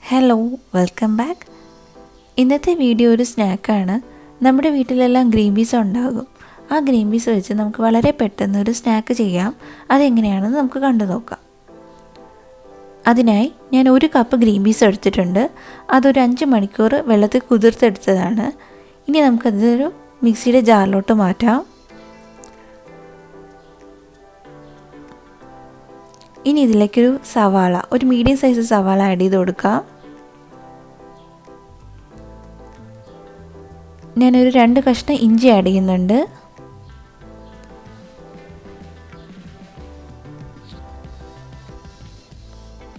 Hello, welcome back. ഇന്നത്തെ video ഒരു സ്നാക്കാണ്. നമ്മുടെ വീട്ടിലെല്ലാം ഗ്രീൻ പീസ് ഉണ്ടാകും. ആ ഗ്രീൻ പീസ് വെച്ച് നമുക്ക് വളരെ പെട്ടെന്ന് ഒരു സ്നാക്ക് ചെയ്യാം. അതെങ്ങനെയാണെന്ന് നമുക്ക് കണ്ടു നോക്കാം. അതിനായി ഞാൻ 1 കപ്പ് ഗ്രീൻ പീസ് എടുത്തിട്ടുണ്ട്. അതൊരു 5 മണിക്കൂർ വെള്ളത്തിൽ കുതിർത്തെടുത്തതാണ്. ഇനി നമുക്കതൊരു മിക്സിയുടെ ജാറിലോട്ട് മാറ്റാം. ഇനി ഇതിലേക്കൊരു സവാള, ഒരു മീഡിയം സൈസ് സവാള ആഡ് ചെയ്ത് കൊടുക്കാം. ഞാനൊരു 2 കഷ്ണം ഇഞ്ചി ആഡ് ചെയ്യുന്നുണ്ട്.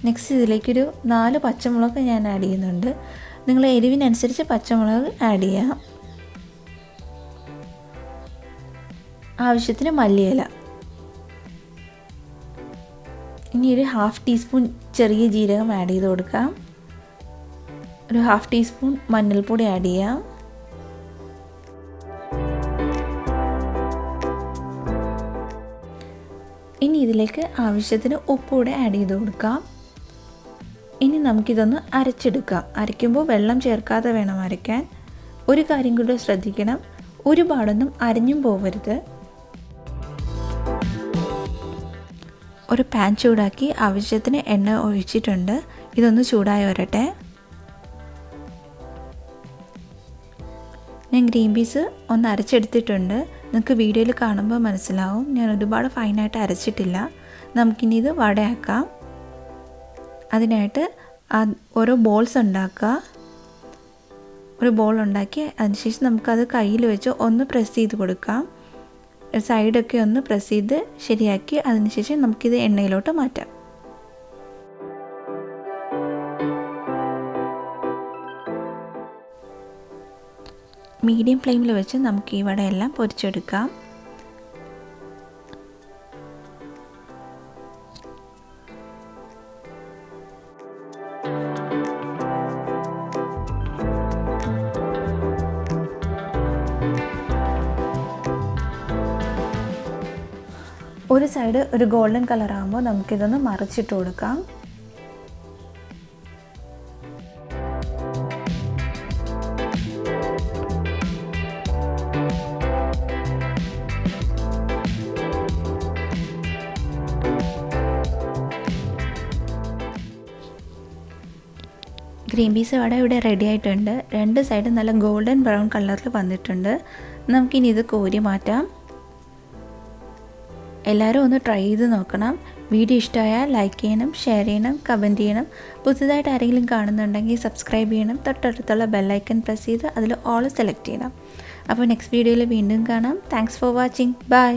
നെക്സ്റ്റ് ഇതിലേക്കൊരു 4 പച്ചമുളക് ഞാൻ ആഡ് ചെയ്യുന്നുണ്ട്. നിങ്ങൾ എരിവിനനുസരിച്ച് പച്ചമുളക് ആഡ് ചെയ്യാം. ആവശ്യത്തിന് മല്ലിയില. ഇനി ഒരു 1/2 ടീസ്പൂൺ ചെറിയ ജീരകം ആഡ് ചെയ്ത് കൊടുക്കാം. ഒരു 1/2 ടീസ്പൂൺ മഞ്ഞൾപ്പൊടി ആഡ് ചെയ്യാം. ഇനി ഇതിലേക്ക് ആവശ്യത്തിന് ഉപ്പൂടെ ആഡ് ചെയ്ത് കൊടുക്കാം. ഇനി നമുക്കിതൊന്ന് അരച്ചെടുക്കാം. അരയ്ക്കുമ്പോൾ വെള്ളം ചേർക്കാതെ വേണം അരയ്ക്കാൻ. ഒരു കാര്യം കൂടി ശ്രദ്ധിക്കണം, ഒരുപാടൊന്നും അരഞ്ഞും പോകരുത്. ഒരു പാൻ ചൂടാക്കി ആവശ്യത്തിന് എണ്ണ ഒഴിച്ചിട്ടുണ്ട്. ഇതൊന്ന് ചൂടായി വരട്ടെ. ഞാൻ ഗ്രീൻ പീസ് ഒന്ന് അരച്ചെടുത്തിട്ടുണ്ട്. നിങ്ങൾക്ക് വീഡിയോയിൽ കാണുമ്പോൾ മനസ്സിലാവും, ഞാൻ ഒരുപാട് ഫൈനായിട്ട് അരച്ചിട്ടില്ല. നമുക്കിനി ഇത് വടയാക്കാം. അതിനായിട്ട് ഓരോ ബോൾസ് ഉണ്ടാക്കുക. ഒരു ബോൾ ഉണ്ടാക്കി അതിനുശേഷം നമുക്കത് കയ്യിൽ വെച്ച് ഒന്ന് പ്രസ് ചെയ്ത് കൊടുക്കാം. സൈഡൊക്കെ ഒന്ന് പ്രസ് ചെയ്ത് ശരിയാക്കി അതിനുശേഷം നമുക്കിത് എണ്ണയിലോട്ട് മാറ്റാം. മീഡിയം ഫ്ലെയിമിൽ വെച്ച് നമുക്ക് ഈ വടയെല്ലാം പൊരിച്ചെടുക്കാം. ഒരു സൈഡ് ഒരു ഗോൾഡൻ കളർ ആകുമ്പോൾ നമുക്കിതൊന്ന് മറിച്ചിട്ട് കൊടുക്കാം. ഗ്രീൻ പീസ് വട ഇവിടെ റെഡി ആയിട്ടുണ്ട്. 2 സൈഡും നല്ല ഗോൾഡൻ ബ്രൗൺ കളറിൽ വന്നിട്ടുണ്ട്. നമുക്കിനി ഇത് കോരി മാറ്റാം. എല്ലാവരും ഒന്ന് ട്രൈ ചെയ്ത് നോക്കണം. വീഡിയോ ഇഷ്ടമായാൽ ലൈക്ക് ചെയ്യണം, ഷെയർ ചെയ്യണം, കമൻറ്റ് ചെയ്യണം. പുതുതായിട്ട് ആരെങ്കിലും കാണുന്നുണ്ടെങ്കിൽ സബ്സ്ക്രൈബ് ചെയ്യണം. തൊട്ടടുത്തുള്ള ബെല്ലൈക്കൺ പ്രസ് ചെയ്ത് അതിൽ ഓൾ സെലക്ട് ചെയ്യണം. അപ്പോൾ നെക്സ്റ്റ് വീഡിയോയിൽ വീണ്ടും കാണാം. Thanks for watching. ബൈ.